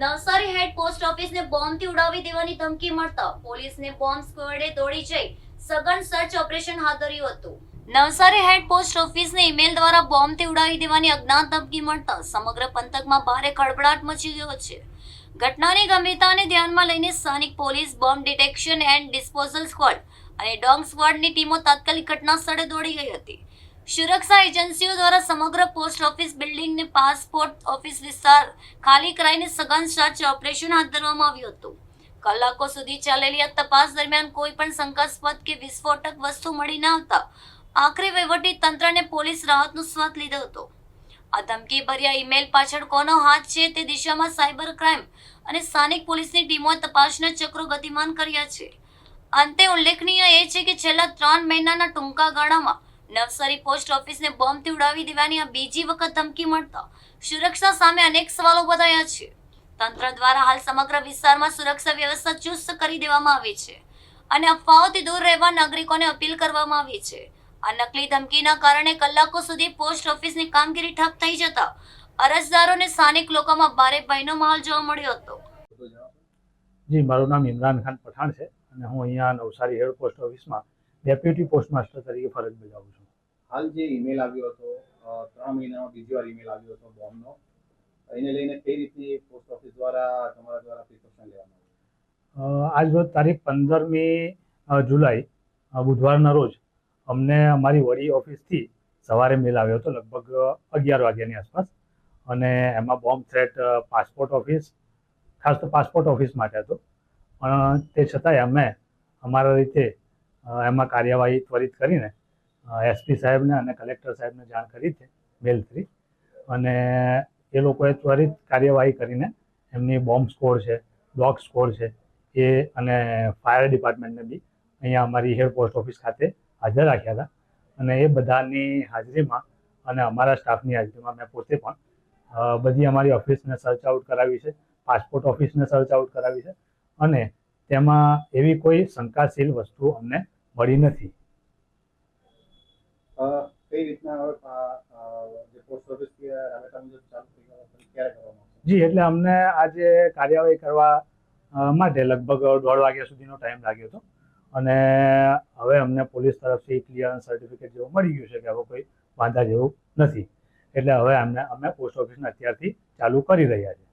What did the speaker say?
નવસારી હેડ post ઓફિસને બોમ્બથી ઉડાવી દેવાની ધમકી મળતા પોલીસને બોમ્બ સ્ક્વોડે દોડી જઈ સઘન સર્ચ ઓપરેશન હાથ ધર્યું હતું. નવસારી હેડ પોસ્ટ ઓફિસને ઈમેલ દ્વારા બોમ્બથી ઉડાવી દેવાની અજ્ઞાત ધમકી મળતા સમગ્ર પંથકમાં ભારે ખળભળાટ મચી ગયો છે. ઘટનાની ગંભીરતાને ધ્યાનમાં લઈને સ્થાનિક police, bomb detection and disposal squad અને ડોગ સ્ક્વોડની ટીમો તાત્કાલિક ઘટના સ્થળે દોડી ગઈ હતી. સુરક્ષા એજન્સીઓ દ્વારા સમગ્ર પોસ્ટ ઓફિસ બિલ્ડિંગને પાસપોર્ટ ઓફિસ વિસ્તાર ખાલી કરાઈને સઘન સર્ચ ઓપરેશન હાથ ધરવામાં આવ્યું હતું. કલાકો સુધી ચાલેલી આ તપાસ દરમિયાન કોઈ પણ શંકાસ્પદ કે વિસ્ફોટક વસ્તુ મળી ન આવતા આખરે વહીવટી તંત્રને પોલીસ રાહતનો શ્વાસ લીધો હતો. આ ધમકી ભર્યા ઈમેલ પાછળ કોનો હાથ છે તે દિશામાં સાયબર ક્રાઇમ અને સ્થાનિક પોલીસની ટીમોએ તપાસના ચક્રો ગતિમાન કર્યા છે. અંતે ઉલ્લેખનીય એ છે કે છેલ્લા 3 મહિનાના ટૂંકા ગાળામાં નવસારી પોસ્ટ ઓફિસને બોમ્બથી ઉડાવી દેવાની આ બીજી વખત ધમકી મળતા સુરક્ષા સામે અનેક સવાલો ઉઠાયા છે. તંત્ર દ્વારા હાલ સમગ્ર વિસ્તારમાં સુરક્ષા વ્યવસ્થા ચુસ્ત કરી દેવામાં આવી છે અને અફવાઓથી દૂર રહેવા નાગરિકોને અપીલ કરવામાં આવી છે. આ નકલી ધમકીના કારણે કલાકો સુધી પોસ્ટ ઓફિસની કામગીરી ઠપ થઈ જતા અરજદારોને સ્થાનિક લોકોમાં ભારે ભયનો માહોલ જોવા મળ્યો હતો. જી, મારું નામ ઇમરાન ખાન પઠાણ છે અને હું અહીંયા નવસારી હેડ પોસ્ટ ઓફિસમાં ડેપ્યુટી પોસ્ટ માસ્ટર તરીકે ફરજ બજાવું છું. હાલ જે ઈમેલ આવ્યો હતો 3 મહિનામાં બીજી વાર ઈમેલ આવ્યો હતો બોમ્બનો, એને લઈને કઈ રીતની પોસ્ટ ઓફિસ દ્વારા તમારા દ્વારા પ્રિકોશન લેવામાં આવ્યું? આજ રોજ તારીખ 15મી જુલાઈ બુધવારના રોજ અમને અમારી વડી ઓફિસથી સવારે મેલ આવ્યો હતો લગભગ 11 વાગ્યાની આસપાસ અને એમાં બોમ્બ થ્રેટ પાસપોર્ટ ઓફિસ, ખાસ તો પાસપોર્ટ ઓફિસ માટે હતો. પણ તે છતાંય અમે અમારા રીતે એમાં કાર્યવાહી ત્વરિત કરીને એસપી સાહેબને અને કલેક્ટર સાહેબને જાણ કરી છે મેલ થ્રી, અને એ લોકોએ ત્વરિત કાર્યવાહી કરીને એમની બોમ્બ સ્કોડ છે, ડોગ સ્કોડ છે એ અને ફાયર ડિપાર્ટમેન્ટને બી અહીંયા અમારી હેડ પોસ્ટ ઓફિસ ખાતે હાજર રાખ્યા હતા. અને એ બધાની હાજરીમાં અને અમારા સ્ટાફની હાજરીમાં મેં પોતે પણ બધી અમારી ઓફિસને સર્ચ આઉટ કરાવી છે, પાસપોર્ટ ઓફિસને સર્ચ આઉટ કરાવી છે અને તેમાં એવી કોઈ શંકાશીલ વસ્તુ અમને મળી નથી. કઈ રીતના જે પોસ્ટ ઓફિસ રાબેતા મુજબ ચાલુ થઈ ગયો ક્યારે કરવામાં આવશે? જી, એટલે અમને આજે કાર્યવાહી કરવા માટે લગભગ 1:30 વાગ્યા સુધીનો ટાઈમ લાગ્યો હતો અને હવે અમને પોલીસ તરફથી ક્લિયરન્સ સર્ટિફિકેટ જેવું મળી ગયું છે કે હવે કોઈ વાંધા જેવું નથી. એટલે હવે અમે પોસ્ટ ઓફિસને અત્યારથી ચાલુ કરી રહ્યા છીએ.